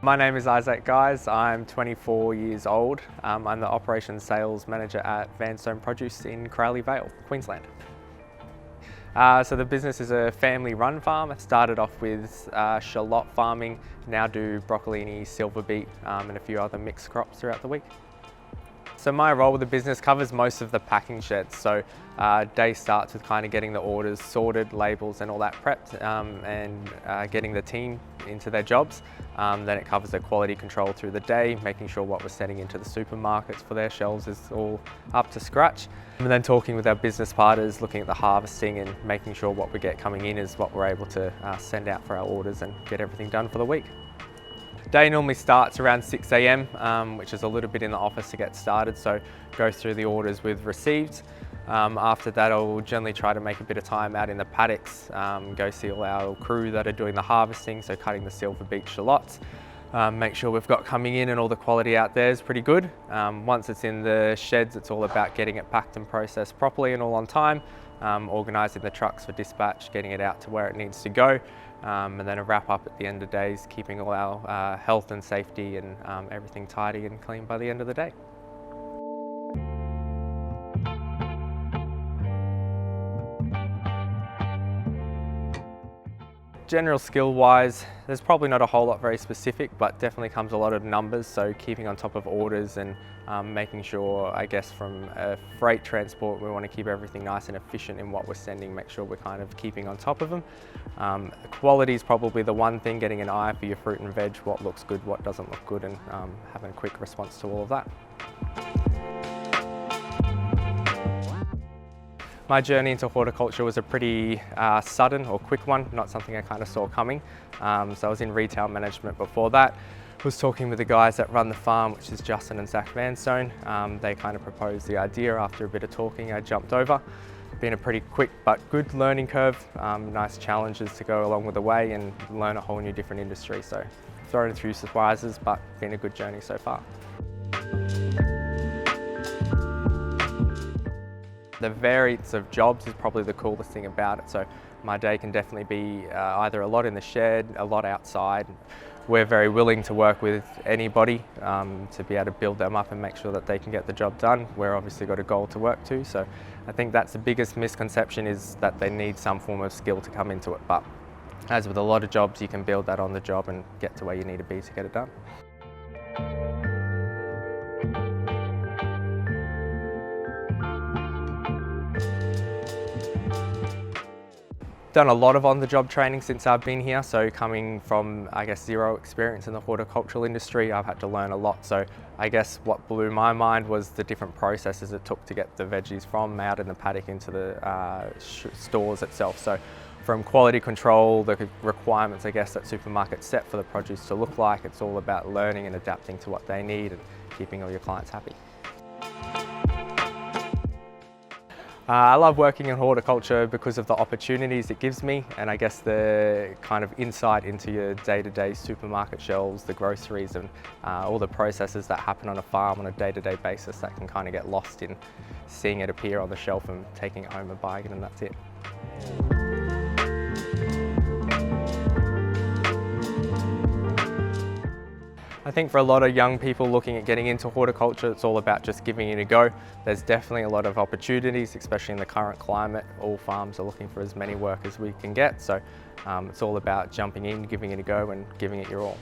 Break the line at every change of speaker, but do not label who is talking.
My name is Issac, Guise. I'm 24 years old. I'm the Operations Sales Manager at Vanstone Produce in Crowley Vale, Queensland. So the business is a family-run farm. It started off with shallot farming, now do broccolini, silverbeet and a few other mixed crops throughout the week. So my role with the business covers most of the packing sheds. So day starts with kind of getting the orders sorted, labels and all that prepped and getting the team into their jobs. Then it covers the quality control through the day, making sure what we're sending into the supermarkets for their shelves is all up to scratch. And then talking with our business partners, looking at the harvesting and making sure what we get coming in is what we're able to send out for our orders and get everything done for the week. Day normally starts around 6 AM, which is a little bit in the office to get started, so go through the orders we've received. After that I'll generally try to make a bit of time out in the paddocks, go see all our crew that are doing the harvesting, so cutting the silverbeet shallots. Make sure we've got coming in and all the quality out there is pretty good. Once it's in the sheds, it's all about getting it packed and processed properly and all on time, organising the trucks for dispatch, getting it out to where it needs to go. And then a wrap up at the end of days, keeping all our health and safety and everything tidy and clean by the end of the day. General skill wise, there's probably not a whole lot very specific, but definitely comes a lot of numbers, so keeping on top of orders and making sure, I guess from a freight transport, we want to keep everything nice and efficient in what we're sending, make sure we're kind of keeping on top of them. Quality is probably the one thing, getting an eye for your fruit and veg, what looks good, what doesn't look good, and having a quick response to all of that. My journey into horticulture was a pretty sudden or quick one, not something I kind of saw coming. So I was in retail management before that. Was talking with the guys that run the farm, which is Justin and Zach Vanstone. They kind of proposed the idea. After a bit of talking, I jumped over. Been a pretty quick but good learning curve. Nice challenges to go along with the way and learn a whole new different industry. So thrown a few surprises, but been a good journey so far. The variance of jobs is probably the coolest thing about it. So my day can definitely be either a lot in the shed, a lot outside. We're very willing to work with anybody to be able to build them up and make sure that they can get the job done. We're obviously got a goal to work to, so I think that's the biggest misconception, is that they need some form of skill to come into it. But as with a lot of jobs, you can build that on the job and get to where you need to be to get it done. Done a lot of on-the-job training since I've been here, so coming from, I guess, zero experience in the horticultural industry, I've had to learn a lot. So I guess what blew my mind was the different processes it took to get the veggies from out in the paddock into the stores itself. So from quality control, the requirements, I guess, that supermarkets set for the produce to look like, it's all about learning and adapting to what they need and keeping all your clients happy. I love working in horticulture because of the opportunities it gives me, and I guess the kind of insight into your day-to-day supermarket shelves, the groceries and all the processes that happen on a farm on a day-to-day basis that can kind of get lost in seeing it appear on the shelf and taking it home and buying it, and that's it. I think for a lot of young people looking at getting into horticulture, it's all about just giving it a go. There's definitely a lot of opportunities, especially in the current climate. All farms are looking for as many workers we can get, so it's all about jumping in, giving it a go and giving it your all.